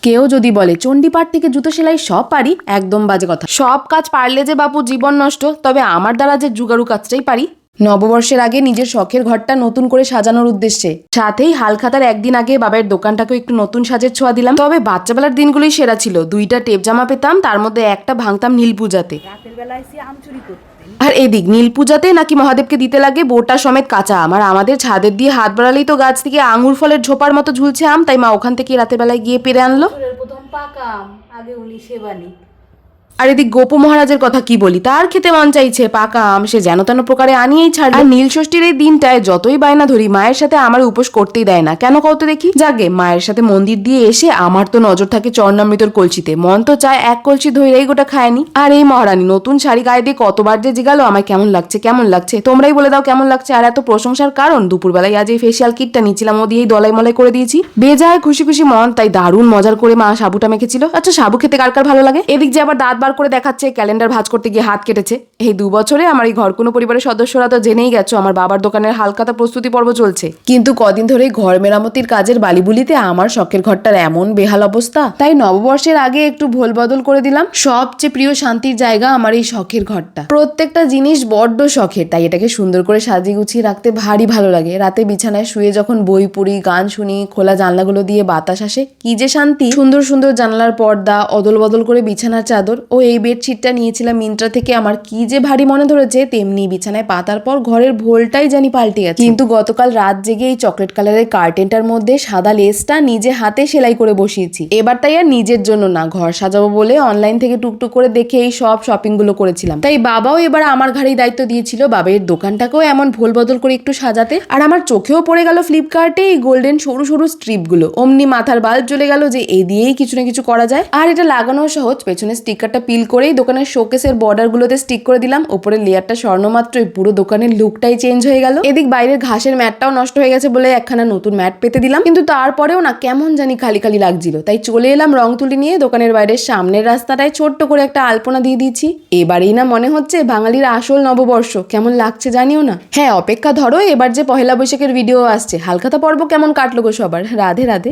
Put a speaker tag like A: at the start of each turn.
A: কেউ যদি বলে চণ্ডীপাঠ থেকে জুতো সেলাই সব পারি, একদম বাজে কথা। সব কাজ পারলে যে বাপু জীবন নষ্ট, তবে আমার দ্বারা যে জুগাড়ু কাজটাই পারি। নববর্ষের আগে নিজের শখের ঘরটা নতুন করে সাজানোর উদ্দেশ্যে, সাথেই হালখাতার একদিন আগে বাবার দোকানটাকে একটু নতুন সাজের ছোঁয়া দিলাম। তবে বাচ্চাবেলার দিনগুলোই সেরা ছিল। 2টা টেপ জামা পেতাম, তার মধ্যে একটা ভাঙতাম নীল পূজাতে।
B: রাতের বেলা এসে আম চুরি করতে।
A: আর এদিক নীল পূজাতে নাকি মহাদেবকে দিতে লাগে বোটা সমেত কাঁচা আম। আর আমাদের ছাদের দিয়ে হাত বাড়ালেই তো গাছ থেকে আঙুর ফলের ঝোপার মতো ঝুলছে আম, তাই মা ওখান থেকে রাতের বেলায় গিয়ে পেরে আনলো।
B: প্রথম পাকা আম, আগে উনি সেবানি।
A: আর এদিক গোপু মহারাজের কথা কি বলি, তার খেতে মন চাইছে পাকা আম, সে যেন তেন প্রকারে আনিয়েই ছাড়। আর নীল ষষ্ঠীর এই দিনটায় যতই বায়না ধরি, মায়ের সাথে আমার উপোস করতেই দেয় না। কেন কত দেখি। যাকে মায়ের সাথে মন্দির দিয়ে এসে আমার তো নজর থাকে চরণামৃতর কলসিতে। মন তো চায় এক কলসি ধরেই গোটা খায়নি। আর এই মহারানী নতুন শাড়ি গায়ে দিয়ে কতবার যে জিগালো আমায় কেমন লাগছে কেমন লাগছে, তোমরাই বলে দাও কেমন লাগছে। আর এত প্রশংসার কারণ, দুপুরবেলায় আজ এই ফেসিয়াল কিটটা নিচ্ছিলাম, ও দিয়েই দলাই মলাই করে দিয়েছি। বেজায় খুশি খুশি মন, তাই দারুণ মজার করে মা সাবুটা মেখেছিল। আচ্ছা, সাবু খেতে কার কার ভালো লাগে? এদিক যে আবার দাঁত বার করে দেখাচ্ছে ক্যালেন্ডার ভাঁজ করতে গিয়ে হাত কেটেছে। এই 2 বছরে আমার এই ঘর কোনো পরিবারের সদস্যরা তো জেনেই গেছো আমার বাবার দোকানের হালখাতা প্রস্তুতি পর্ব চলছে। কিন্তু কদিন ধরে ঘর মেরামতির কাজের বালিবুলিতে আমার শখের ঘরটার এমন বেহাল অবস্থা, তাই নববর্ষের আগে একটু ভোল বদল করে দিলাম। সবচেয়ে প্রিয় শান্তির জায়গা আমার এই শখের ঘরটা। প্রত্যেকটা জিনিস বড্ড শখের, তাই এটাকে সুন্দর করে সাজিয়ে গুছিয়ে রাখতে ভারী ভালো লাগে। রাতে বিছানায় শুয়ে যখন বই পড়ি, গান শুনি, খোলা জানলাগুলো দিয়ে বাতাস আসে, কি যে শান্তি। সুন্দর সুন্দর জানলার পর্দা, অদল বদল করে বিছানার চাদর ও এই বেডশিটটা নিয়েছিলাম মিন্ত্রা থেকে। আমার কি যে ভারী মনে ধরেছে, তেমনি বিছানায় পাতার পর ঘরের ভোলটাই জানি পাল্টে গেছে। কিন্তু গতকাল রাত জেগে এই চকলেট কালারের কার্টেনটার মধ্যে সাদা লেসটা নিজে হাতে সেলাই করে বসিয়েছি। এবার তাই আর নিজের জন্য না, ঘর সাজাবো বলে অনলাইন থেকে টুকটুক করে দেখে এই সব শপিং গুলো করেছিলাম। তাই বাবাও এবার আমার ঘাড়েই দায়িত্ব দিয়েছিল বাবার দোকানটাকেও এমন ভোল বদল করে একটু সাজাতে। আর আমার চোখেও পড়ে গেল ফ্লিপকার্টে এই গোল্ডেন সরু সরু স্ট্রিপ গুলো। অমনি মাথার বাল্ব জ্বলে গেল যে এই দিয়েই কিছু না কিছু করা যায়। আর এটা লাগানো সহজ, পেছনে স্টিকারটা পিল করেই দোকানের শোকেসের বর্ডার গুলোতে স্টিক করে দিলাম। উপরের লেয়ারটা স্বর্ণ মাত্রই পুরো দোকানের লুকটাই চেঞ্জ হয়ে গেল। এদিক বাইরের ঘাসের ম্যাটটাও নষ্ট হয়ে গেছে বলে একখানা নতুন ম্যাট পেতে দিলাম, কিন্তু তারপরেও না কেমন জানি খালি খালি লাগছিল। তাই চলে এলাম রং তুলি নিয়ে দোকানের বাইরের সামনের রাস্তাটায় ছোট্ট করে একটা আলপনা দিয়ে দিয়েছি। এবারেই না মনে হচ্ছে বাঙালির আসল নববর্ষ। কেমন লাগছে জানিও না। হ্যাঁ, অপেক্ষা ধরো, এবার যে পহেলা বৈশাখের ভিডিও আসছে। হালখাতা পর্ব কেমন কাটলো গো সবার। রাধে রাধে।